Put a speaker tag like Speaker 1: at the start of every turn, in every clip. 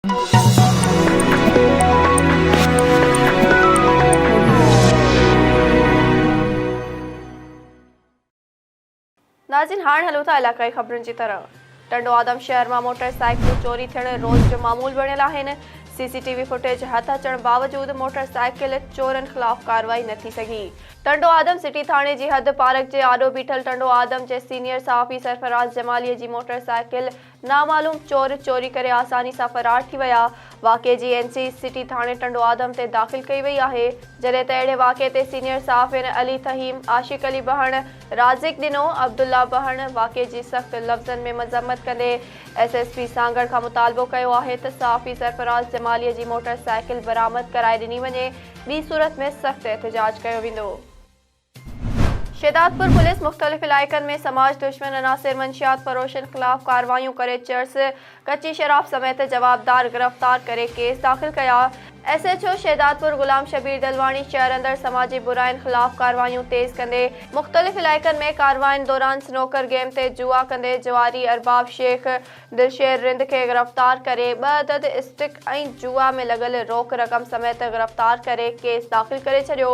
Speaker 1: नाज़रीन हाणे हलूं था इलाक़ाई ख़बरुनि जी तरह। टंडो आदम शहर में मोटरसाइकिल चोरी थियण रोज़ जो मामूल बणियल आहिनि। सीसीटीवी फुटेज हथ अचण बावजूद मोटरसाइकिल चोरन खिलाफ कार्रवाई न थी सघी। टंडो आदम सिटी थाने जी हद पार्क जे आॾो बीठल टंडो आदम जे सीनियर सहाफ़ी सरफराज़ जमाली जी मोटरसाइकिल नामालूम चोर चोरी करे आसानी सां फरार थी विया। वाक़े जी एनसी सिटी थाने टंडो आदम ते दाख़िल कई वई आहे। जॾहिं त अहिड़े वाक़े ते सीनियर सहाफ़िन अली तहीम, आशिक अली बहण, राज़िक ॾिनो, अब्दुल्ला बहण वाक़े जी सख़्त लफ़्ज़नि में मज़म्मत कंदे एसएसपी सांगड़ खां मुतालबो कयो आहे त सहाफ़ी सरफराज़ जमालीअ जी मोटरसाइकिल बरामद कराए ॾिनी वञे, ॿी सूरत में सख़्त एहतिजाज कयो वेंदो। शेदातपुर पुलिस मुख़्तलिफ़ इलाइक़नि में समाज दुश्मन अनासिर मंशियात फरोशन खिलाफ कार्रवाइयूं करे चर्स, कच्ची शराब समेत जवाबदार गिरफ़्तार करे केस दाख़िल कया। एसएचओ शेदातपुर गुलाम शबीर दलवाणी शहर अंदर समाजी बुराइन खिलाफ कार्रवाइयूं तेज़ कंदे मुख़्तलिफ़ इलाइक़नि में कार्रवाइन दौरान स्नोकर गेम ते जुआ कंदे जवारी अरबाब शेख दिलशेर रिंद के गिरफ़्तार करे 2 अदद स्टिक ऐं जुआ में लगल रोक रक़म समेत गिरफ़्तार करे केस दाख़िल करे छॾियो।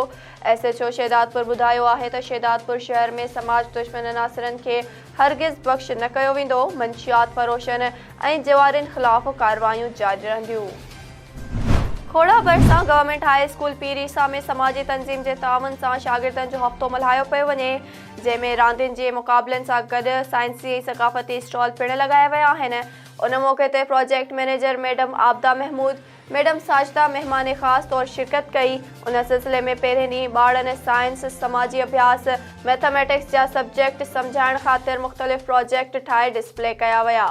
Speaker 1: एसएचओ शेदातपुर ॿुधायो आहे त शेदातपुर शहर में समाज दुश्मन अनासिरनि खे हरगिज़ बख़्श न कयो वेंदो। मंशियात फरोशन ऐं जवारिन खिलाफ कार्रवाइयूं जारी रहंदियूं। खोड़ा भरिसां गवर्नमेंट हाई स्कूल पीरीसा में समाजी तंज़ीम जे ताउन सां शागिर्दनि जो हफ़्तो मल्हायो पियो वञे, जंहिंमें रांदियुनि जे मुक़ाबलनि सां गॾु साइंसी ऐं सक़ाफ़ती स्टॉल पिणु लॻाया विया आहिनि। उन मौक़े ते project manager madam Abida Mahmood, madam Sajida महिमान ख़ासि तौर शिरकत कई। उन सिलसिले में पहिरें ॾींहुं ॿारनि साइंस, समाजी अभ्यास, मैथमेटिक्स जा सब्जेक्ट समुझाइण ख़ातिर मुख़्तलिफ़ प्रोजेक्ट ठाहे डिस्प्ले कया विया।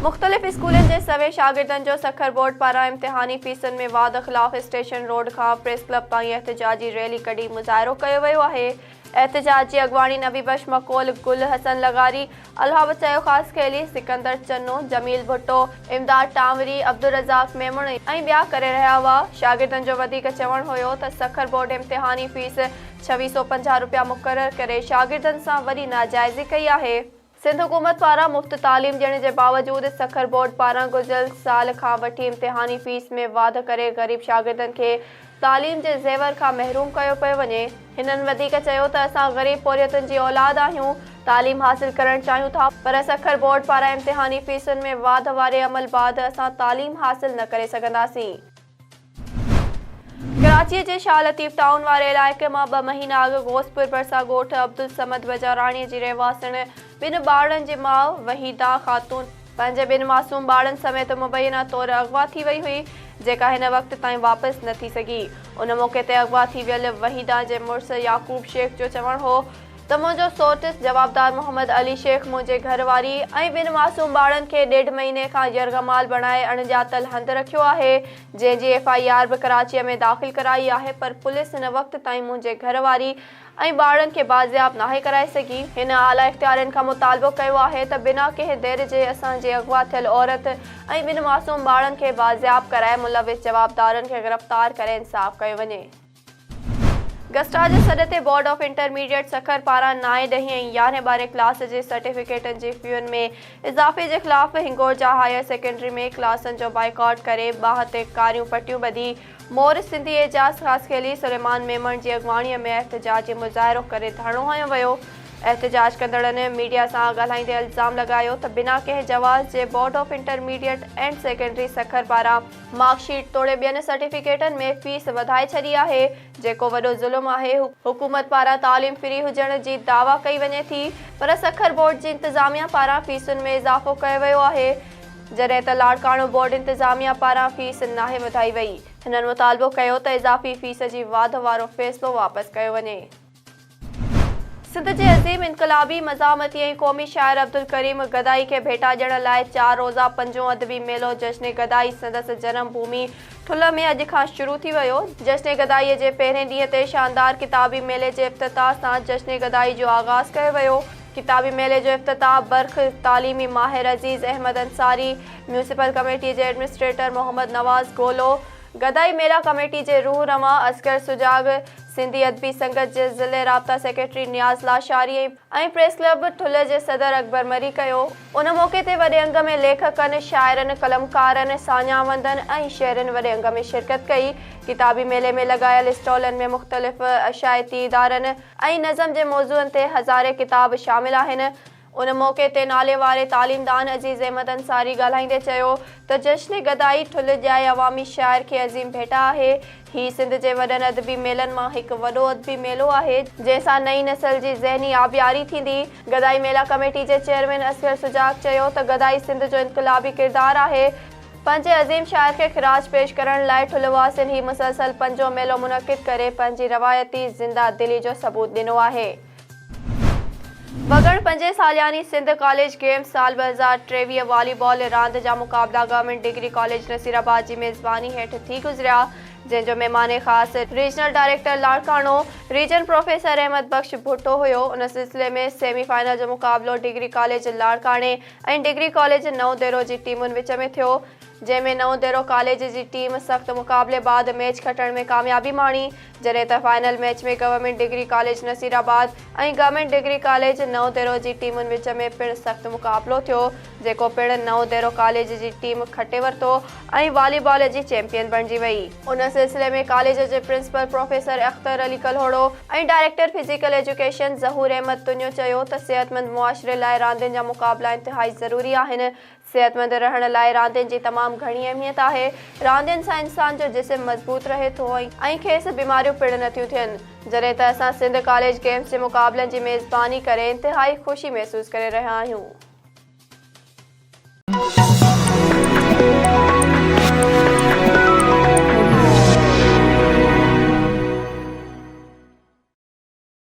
Speaker 1: मुख़्तलिफ़ स्कूलनि जे सवे शागिर्दनि जो सखर बोर्ड पारां इम्तिहानी फ़ीसनि में वाध ख़िलाफ़ स्टेशन रोड खां प्रेस क्लब ताईं एहतिजाजी रैली कढी मुज़ाहिरो कयो वियो आहे। एहतिजाज जी अॻवानी नबी बख्श मकोल, गुल हसन लगारी, अल्लाह बचायो ख़ासि खेली, सिकंदर चन्नो, जमील भुट्टो, इमदाद टांवरी, अब्दुल रज़ाक मेमण ऐं ॿिया करे रहिया हुआ। शागिर्दनि जो वधीक चवणु हुयो त सखर बोर्ड इम्तिहानी फ़ीस 2650 रुपया मुक़ररु करे शागिर्दनि सां वरी नाजाइज़ी कई आहे। सिंध हुकूमत पारां मुफ़्त तालीम ॾियण जे बावजूद सखर बोर्ड पारां गुज़िरियल साल खां वठी इम्तिहानी फ़ीस में वाध करे ग़रीब शागिर्दनि खे तालीम जे ज़ेवर खां महरूम कयो पियो वञे। हिननि वधीक चयो त असां ग़रीब पोरियतुनि जी औलाद आहियूं, तालीम हासिल करणु चाहियूं था, पर सखर बोर्ड पारां इम्तिहानी फ़ीसुनि में वाध वारे अमल बादि असां तालीम हासिल न करे सघंदासीं। कराची जे शाह लतीफ़ टाउन वारे इलाइक़े मां 2 महीना अॻु गोसपुर भरिसां ॻोठ अब्दुल समद बजाराणीअ जी रहवासण 2 ॿारनि जी माउ वहीदा ख़ातून पंहिंजे 2 मासूम ॿारनि समेत मुबैना तौर अगवा थी वई हुई, जेका हिन वक़्त ताईं वापसि न थी सघी। उन मौक़े ते अगवा थी वियल वहीदा जे मुड़ुस याकूब शेख जो चवणु हो त मुंहिंजो सोटिस जवाबदार मोहम्मद अली शेख मुंहिंजे घरवारी ऐं 2 मासूम ॿारनि खे 1.5 महीने खां यरगमाल बणाए अणॼातल हंधि रखियो आहे, जंहिंजी FIR बि कराचीअ में दाख़िल कराई आहे, पर पुलिस हिन वक़्त ताईं मुंहिंजे घरवारी ऐं ॿारनि खे बाज़ियाब नाहे कराए सघी। हिन आला इख़्तियारनि खां मुतालबो कयो आहे त बिना कंहिं देर जे असांजे अगवा थियल औरत ऐं 2 मासूम ॿारनि खे बाज़ियाब कराए मुलविस जवाबदारनि खे गिरफ़्तार करे इंसाफ़ कयो वञे। गस्टा जे सॾ ते बोर्ड ऑफ इंटरमीडिएट सखर पारां 9, 10 ऐं 11, 12 क्लास जे सर्टिफिकेटनि जी फ़ीयुनि में इज़ाफ़े जे ख़िलाफ़ हिंगोरजा हायर सेकेंडरी में क्लासनि जो बाइकॉट करे बाह ते कारियूं पटियूं ॿधी मोर सिंधी एजाज़ ख़ासि खेली सुलेमान मेमण जी अॻवाणीअ में एहतिजाजी मुज़ाहिरो करे धरणो हयो वियो। एहतिजाज कंदड़नि मीडिया सां ॻाल्हाईंदे इल्ज़ाम लॻायो त बिना कंहिं जवाज़ जे board of intermediate and secondary Sukkur पारां मार्कशीट तोड़े ॿियनि सर्टिफिकेटनि में फ़ीस वधाए छॾी आहे, जेको वॾो ज़ुल्म आहे। हुकूमत पारां तालीम फ्री हुजण जी दावा कई वञे थी, पर सखर बोर्ड जी इंतिज़ामिया पारां फ़ीसुनि में इज़ाफ़ो कयो वियो आहे, जॾहिं त लाड़काणो बोर्ड इंतिज़ामिया पारां फ़ीस नाहे वधाई वई। हिननि मुतालबो कयो त इज़ाफ़ी फ़ीस जी वाध वारो फ़ैसिलो वापसि कयो वञे। सिंध जे अज़ीम इनकलाबी मज़ामती ऐं क़ौमी शाइर अब्दुल करीम गदाई खे भेटा ॾियण लाइ 4 रोज़ा 5 अदबी मेलो जश्न गदाई संदसि जनम भूमि ठुल में अॼु खां शुरू थी वियो। जश्न गदाईअ जे पहिरें ॾींहं ते शानदार किताबी मेले जे इफ़्तिताह सां जश्न गदाई जो आगाज़ कयो वियो। किताबी मेले जो इफ़्तिताह बर्ख तालीमी माहिर अज़ीज़ अहमद अंसारी, म्यूनिसिपल कमेटी जे एडमिनिस्ट्रेटर मोहम्मद नवाज़ गोलो, गदाई मेला कमेटी जे रूह रमा असगर सुजाग, सिंधी अदबी संगत जे ज़िले राब्ता सेक्रेटरी नियाज़ लाशारी ऐं प्रेस क्लब ठुल्ह जे सदर अकबर मरी कयो। उन मौक़े ते वॾे अंग में लेखकनि, शाइरनि, कलमकारनि, सान्यावंदनि ऐं शेरनि वॾे अंग में शिरकत कई। किताबी मेले में लॻायल स्टॉलनि में मुख़्तलिफ़ अशाइती इदारनि ऐं नज़म जे मौज़ूअनि ते हज़ारे किताब शामिल आहिनि। उन मौक़े ते नाले वारे तालीमदान अज़ीज़ अहमद अंसारी ॻाल्हाईंदे चयो त जश्न गदाई ठुल्ह ॼाए अवामी शाइर खे अज़ीम भेटा आहे। हीउ सिंध जे वॾनि अदबी मेलनि मां हिकु वॾो अदबी मेलो आहे जंहिंसां नई नस्ल जी ज़हनी आबियारी थींदी। गदाई मेला कमेटी जे चेयरमैन असगर सुजाग चयो त गदाई सिंध जो इनक़लाबी किरदारु आहे। पंहिंजे अज़ीम शाइर खे ख़िराज पेश करण लाइ ठुल्हवासियुनि ही मुसलसल पंजो मेलो मुनक़िद करे पंहिंजी रवायती ज़िंदा दिली जो सबूत ॾिनो आहे। वगण 5 सालियानी सिंध कॉलेज गेम्स साल 2023 वॉलीबॉल रांदि जा मुक़ाबला गवर्नमेंट डिग्री कॉलेज नसीराबाद जी मेज़बानी हेठि थी गुज़रिया, जंहिंजो महिमान ख़ासि regional director Larkana region professor Ahmed Bakhsh Bhutto हुयो। उन सिलसिले में सेमीफाइनल जो मुक़ाबलो डिग्री कॉलेज लाड़काणे ऐं डिग्री कॉलेज नओं देरो जी टीमुनि विच में थियो, जंहिंमें नओं देरो कॉलेज जी टीम सख़्त मुक़ाबले बाद मैच खटण में कामयाबी माणी, जॾहिं त फाइनल मैच में गवर्नमेंट डिग्री कॉलेज नसीराबाद ऐं गवर्नमेंट डिग्री कॉलेज नओं देरो जी टीमुनि विच में पिणु सख़्त मुक़ाबलो थियो, जेको पिणु नओं देरो कॉलेज जी टीम खटे वरितो ऐं वॉलीबॉल जी चैंपियन बणिजी वई। उन सिलसिले में कॉलेज जे प्रिंसिपल प्रोफेसर अख्तर अली कल्होड़ो ऐं डायरेक्टर फिज़िकल एजुकेशन ज़हूर अहमद तुन्यो चयो त सिहतमंद मुआशरे लाइ रांदियुनि जा मुक़ाबला इंतिहाई ज़रूरी आहिनि। सेहतमंद रहण लाइ रांदियुनि जी तमामु घणी अहमियत आहे। रांदियुनि सां इंसान जो जिस्म मज़बूत रहे थो ऐं खेसि बीमारियूं पिणु नथियूं थियनि, जॾहिं त असां सिंध कॉलेज गेम्स जे मुक़ाबलनि जी मेज़बानी करे इंतिहाई ख़ुशी महसूस करे रहिया आहियूं।